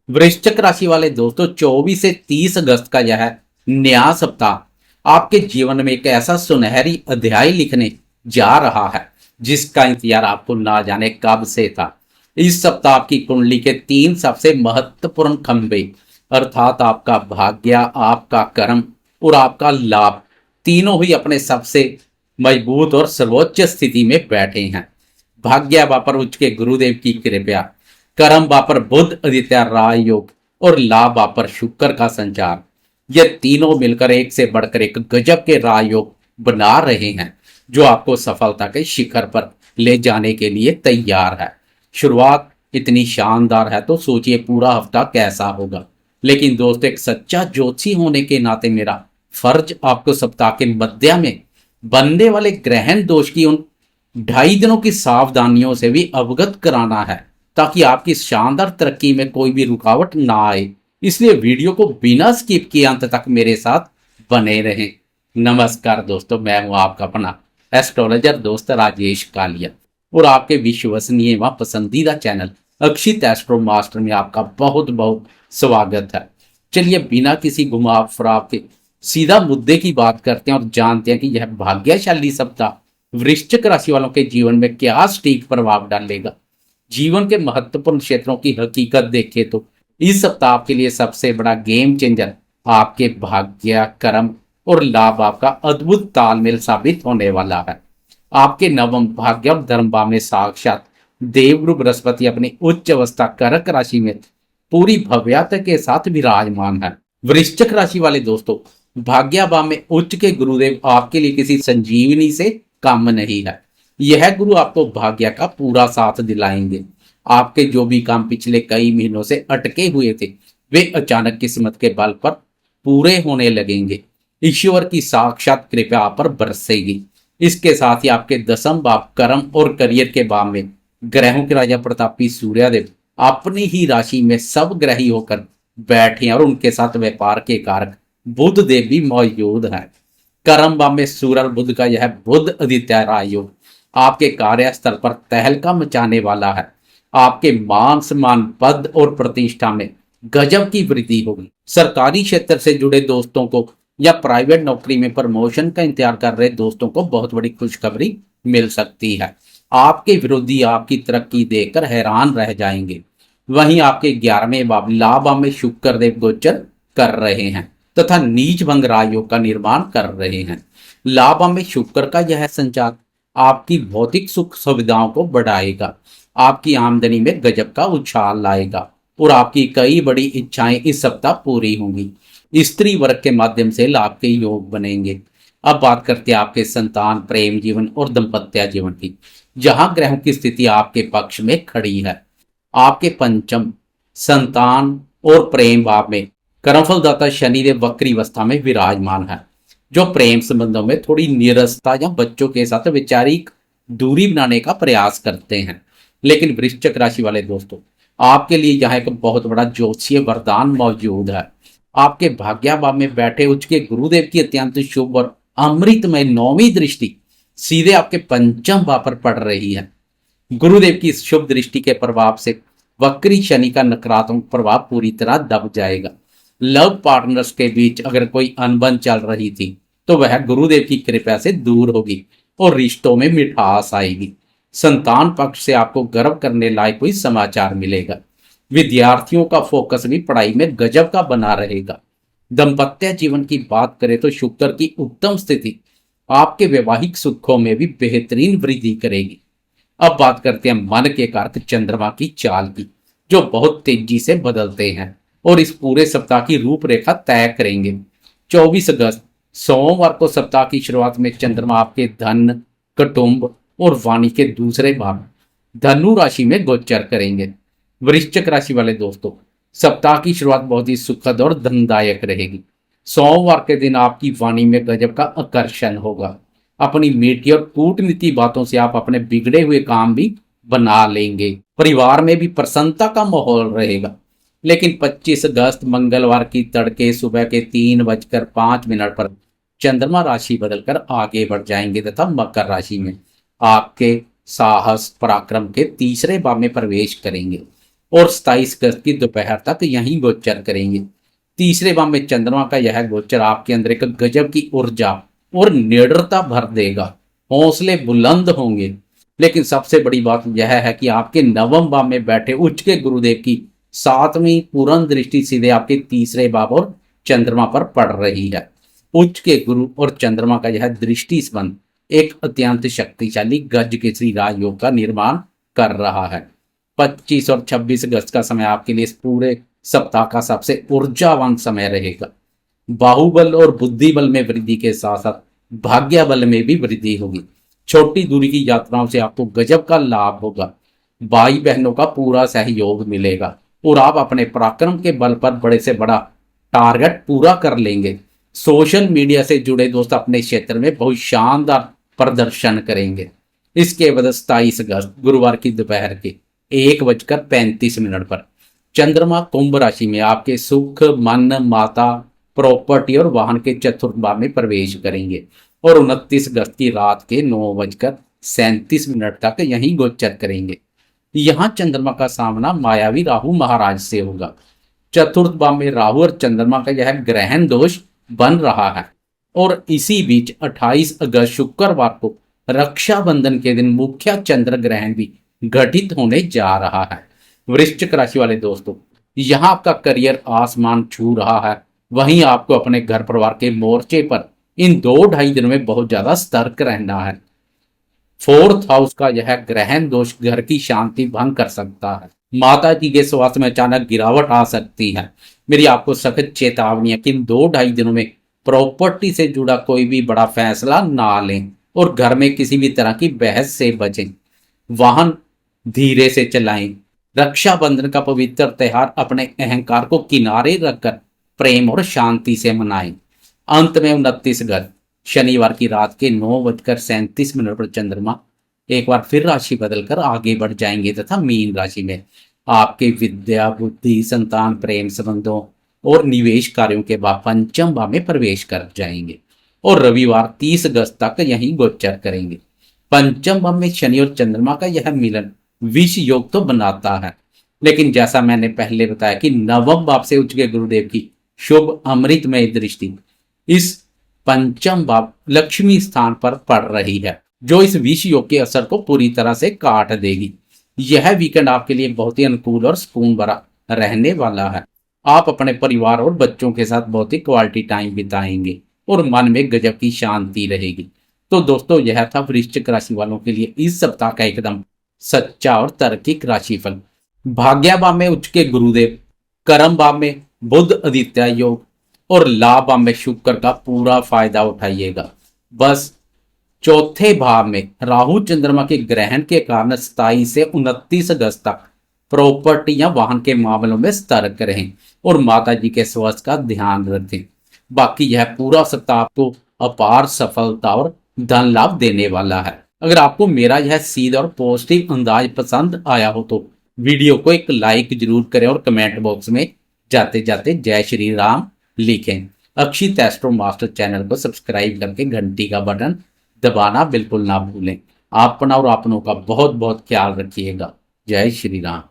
वृश्चिक राशि वाले दोस्तों, 24 से 30 अगस्त का यह नया सप्ताह आपके जीवन में एक ऐसा सुनहरी अध्याय लिखने जा रहा है जिसका इंतजार आपको ना जाने कब से था। इस सप्ताह आपकी कुंडली के तीन सबसे महत्वपूर्ण खंभे अर्थात आपका भाग्य, आपका कर्म और आपका लाभ तीनों ही अपने सबसे मजबूत और सर्वोच्च स्थिति में बैठे हैं। भाग्य बापर उच्च के गुरुदेव की कृपा, कर्म बापर बुध आदित्य राजयोग और लाभ बापर शुक्र का संचार, ये तीनों मिलकर एक से बढ़कर एक गजब के राजयोग बना रहे हैं जो आपको सफलता के शिखर पर ले जाने के लिए तैयार है। शुरुआत इतनी शानदार है तो सोचिए पूरा हफ्ता कैसा होगा। लेकिन दोस्तों, एक सच्चा ज्योतिषी होने के नाते मेरा फर्ज आपको सप्ताह के मध्य में बनने वाले ग्रहण दोष की उन 2.5 दिनों की सावधानियों से भी अवगत कराना है ताकि आपकी शानदार तरक्की में कोई भी रुकावट ना आए। इसलिए वीडियो को बिना स्किप किए अंत तक मेरे साथ बने रहें। नमस्कार दोस्तों, मैं हूं आपका अपना एस्ट्रोलॉजर दोस्त राजेश कालिया और आपके विश्वसनीय व पसंदीदा चैनल अक्षित एस्ट्रो मास्टर में आपका बहुत बहुत स्वागत है। चलिए बिना किसी घुमाव फिराव के सीधा मुद्दे की बात करते हैं और जानते हैं कि यह भाग्यशाली सप्ताह वृश्चिक राशि वालों के जीवन में क्या सटीक प्रभाव डालेगा। जीवन के महत्वपूर्ण क्षेत्रों की हकीकत देखें तो इस सप्ताह आपके लिए सबसे बड़ा गेम चेंजर आपके भाग्य, कर्म और लाभ आपका अद्भुत तालमेल साबित होने वाला है। आपके नवम भाग्य और धर्म भाव में साक्षात देवगुरु बृहस्पति अपनी उच्च अवस्था कर्क राशि में पूरी भव्यता के साथ विराजमान है। वृश्चिक राशि वाले दोस्तों, भाग्य भाव में उच्च के गुरुदेव आपके लिए किसी संजीवनी से कम नहीं है। यह गुरु आपको भाग्य का पूरा साथ दिलाएंगे। आपके जो भी काम पिछले कई महीनों से अटके हुए थे वे अचानक किस्मत के बल पर पूरे होने लगेंगे। ईश्वर की साक्षात कृपा आप पर बरसेगी। इसके साथ ही आपके दसम भाव कर्म और करियर के भाव में ग्रहों के राजा प्रतापी सूर्यदेव अपनी ही राशि में सब ग्रही होकर बैठे हैं और उनके साथ व्यापार के कारक बुध देव भी मौजूद है। कर्म भाव में सूर्य और बुध का यह बुध आदित्य राजयोग आपके कार्यस्थल पर तहलका मचाने वाला है। आपके मान सम्मान, पद और प्रतिष्ठा में गजब की वृद्धि होगी। सरकारी क्षेत्र से जुड़े दोस्तों को या प्राइवेट नौकरी में प्रमोशन का इंतजार कर रहे दोस्तों को बहुत बड़ी खुशखबरी मिल सकती है। आपके विरोधी आपकी तरक्की देखकर हैरान रह जाएंगे। वहीं आपके 11वें भाव लाभ में शुक्र देव गोचर कर रहे हैं तथा नीच भंग राजयोग का निर्माण कर रहे हैं। लाभ में शुक्र का यह संचार आपकी भौतिक सुख सुविधाओं को बढ़ाएगा, आपकी आमदनी में गजब का उछाल लाएगा और आपकी कई बड़ी इच्छाएं इस सप्ताह पूरी होंगी। स्त्री वर्ग के माध्यम से लाभ के योग बनेंगे। अब बात करते हैं आपके संतान, प्रेम जीवन और दाम्पत्य जीवन की, जहां ग्रहों की स्थिति आपके पक्ष में खड़ी है। आपके पंचम, संतान और प्रेम भाव में कर्मफलदाता शनिदेव वक्री अवस्था में विराजमान है जो प्रेम संबंधों में थोड़ी नीरसता या बच्चों के साथ वैचारिक दूरी बनाने का प्रयास करते हैं। लेकिन वृश्चिक राशि वाले दोस्तों, आपके लिए यहाँ एक बहुत बड़ा ज्योतिषीय वरदान मौजूद है। आपके भाग्य भाव में बैठे उच्च के गुरुदेव की अत्यंत शुभ और अमृतमय 9वीं दृष्टि सीधे आपके पंचम भाव पर पड़ रही है। गुरुदेव की इस शुभ दृष्टि के प्रभाव से वक्री शनि का नकारात्मक प्रभाव पूरी तरह दब जाएगा। लव पार्टनर्स के बीच अगर कोई अनबन चल रही थी तो वह गुरुदेव की कृपा से दूर होगी और रिश्तों में मिठास आएगी। संतान पक्ष से आपको गर्व करने लायक कोई समाचार मिलेगा। विद्यार्थियों का फोकस भी पढ़ाई में गजब का बना रहेगा। दाम्पत्य जीवन की बात करें तो शुक्र की उत्तम स्थिति आपके वैवाहिक सुखों में भी बेहतरीन वृद्धि करेगी। अब बात करते हैं मन के कारक चंद्रमा की चाल की, जो बहुत तेजी से बदलते हैं और इस पूरे सप्ताह की रूपरेखा तय करेंगे। 24 अगस्त सोमवार को सप्ताह की शुरुआत में चंद्रमा आपके धन, कुटुंब और वाणी के दूसरे भाव धनु राशि में गोचर करेंगे। वृश्चिक राशि वाले दोस्तों, सप्ताह की शुरुआत बहुत ही सुखद और धनदायक रहेगी। सोमवार के दिन आपकी वाणी में गजब का आकर्षण होगा। अपनी मीठी और कूटनीति बातों से आप अपने बिगड़े हुए काम भी बना लेंगे। परिवार में भी प्रसन्नता का माहौल रहेगा। लेकिन 25 अगस्त मंगलवार की तड़के सुबह के 3:05 पर चंद्रमा राशि बदलकर आगे बढ़ जाएंगे तथा मकर राशि में आपके साहस पराक्रम के तीसरे भाव में प्रवेश करेंगे। और 27 अगस्त की दोपहर तक यहीं गोचर करेंगे। तीसरे भाव में चंद्रमा का यह गोचर आपके अंदर एक गजब की ऊर्जा और निडरता भर देगा, हौसले बुलंद होंगे। लेकिन सबसे बड़ी बात यह है कि आपके नवम भाव में बैठे उच्च के गुरुदेव की 7वीं पूर्ण दृष्टि सीधे आपके तीसरे भाव और चंद्रमा पर पड़ रही है। उच्च के गुरु और चंद्रमा का यह दृष्टि संबंध एक अत्यंत शक्तिशाली गज केसरी राजयोग का निर्माण कर रहा है। 25 और 26 अगस्त का समय आपके लिए इस पूरे सप्ताह का सबसे ऊर्जावान समय रहेगा। बाहुबल और बुद्धि बल में वृद्धि के साथ साथ भाग्य बल में भी वृद्धि होगी। छोटी दूरी की यात्राओं से आपको गजब का लाभ होगा। भाई बहनों का पूरा सहयोग मिलेगा और आप अपने पराक्रम के बल पर बड़े से बड़ा टारगेट पूरा कर लेंगे। सोशल मीडिया से जुड़े दोस्त अपने क्षेत्र में बहुत शानदार प्रदर्शन करेंगे। इसके बाद 27 अगस्त गुरुवार की दोपहर के 1:35 पर चंद्रमा कुंभ राशि में आपके सुख, मन, माता, प्रॉपर्टी और वाहन के चतुर्थ भाव में प्रवेश करेंगे और 29 अगस्त की रात के 9:37 तक यहीं गोचर करेंगे। यहाँ चंद्रमा का सामना मायावी राहु महाराज से होगा। चतुर्थ भाव में राहु और चंद्रमा का यह ग्रहण दोष बन रहा है और इसी बीच 28 अगस्त शुक्रवार को रक्षाबंधन के दिन मुख्य चंद्र ग्रहण भी घटित होने जा रहा है। वृश्चिक राशि वाले दोस्तों, यहाँ आपका करियर आसमान छू रहा है, वहीं आपको अपने घर परिवार के मोर्चे पर इन 2-2.5 दिनों में बहुत ज्यादा सतर्क रहना है। 4th हाउस का यह ग्रहण दोष घर की शांति भंग कर सकता है। माता जी के स्वास्थ्य में अचानक गिरावट आ सकती है। मेरी आपको सख्त चेतावनी है कि इन 2-2.5 दिनों में प्रॉपर्टी से जुड़ा कोई भी बड़ा फैसला ना लें और घर में किसी भी तरह की बहस से बचें। वाहन धीरे से चलाएं। रक्षाबंधन का पवित्र त्योहार अपने अहंकार को किनारे रखकर प्रेम और शांति से मनाएं। अंत में 29 अगस्त शनिवार की रात के 9:37 पर चंद्रमा एक बार फिर राशि बदलकर आगे बढ़ जाएंगे तथा मीन राशि में आपके विद्या, बुद्धि, संतान, प्रेम संबंधों और निवेश कार्यों के बाद पंचम भाव में प्रवेश कर जाएंगे और रविवार 30 अगस्त तक यहीं गोचर करेंगे। पंचम भाव में शनि और चंद्रमा का यह मिलन विष योग तो बनाता है, लेकिन जैसा मैंने पहले बताया कि नवम भाव से उच्च के गुरुदेव की शुभ अमृतमय दृष्टि इस पंचम भाव लक्ष्मी स्थान पर पड़ रही है, जो इस विष योग के असर को पूरी तरह से काट देगी। यह वीकेंड आपके लिए बहुत ही अनुकूल और सुकून भरा रहने वाला है। आप अपने परिवार और बच्चों के साथ बहुत ही क्वालिटी टाइम बिताएंगे और मन में गजब की शांति रहेगी। तो दोस्तों, यह था वृश्चिक राशि वालों के लिए इस सप्ताह का एकदम सच्चा और तार्किक राशिफल। भाग्य भाव में उच्च के गुरुदेव, कर्म भाव में बुध आदित्य योग और लाभ भाव में शुक्र का पूरा फायदा उठाइएगा। बस चौथे भाव में राहु चंद्रमा के ग्रहण के कारण 27 से 29 अगस्त तक प्रॉपर्टी या वाहन के मामलों में सतर्क रहें और माता जी के स्वास्थ्य का ध्यान रखें। बाकी यह पूरा सप्ताह आपको अपार सफलता और धन लाभ देने वाला है। अगर आपको मेरा यह सीधा और पॉजिटिव अंदाज पसंद आया हो तो वीडियो को एक लाइक जरूर करें और कमेंट बॉक्स में जाते जाते जय श्री राम लिखें। अक्षित एस्ट्रो मास्टर चैनल को सब्सक्राइब करके घंटी का बटन दबाना बिल्कुल ना भूलें। अपना और अपनों का बहुत बहुत ख्याल रखिएगा। जय श्री राम।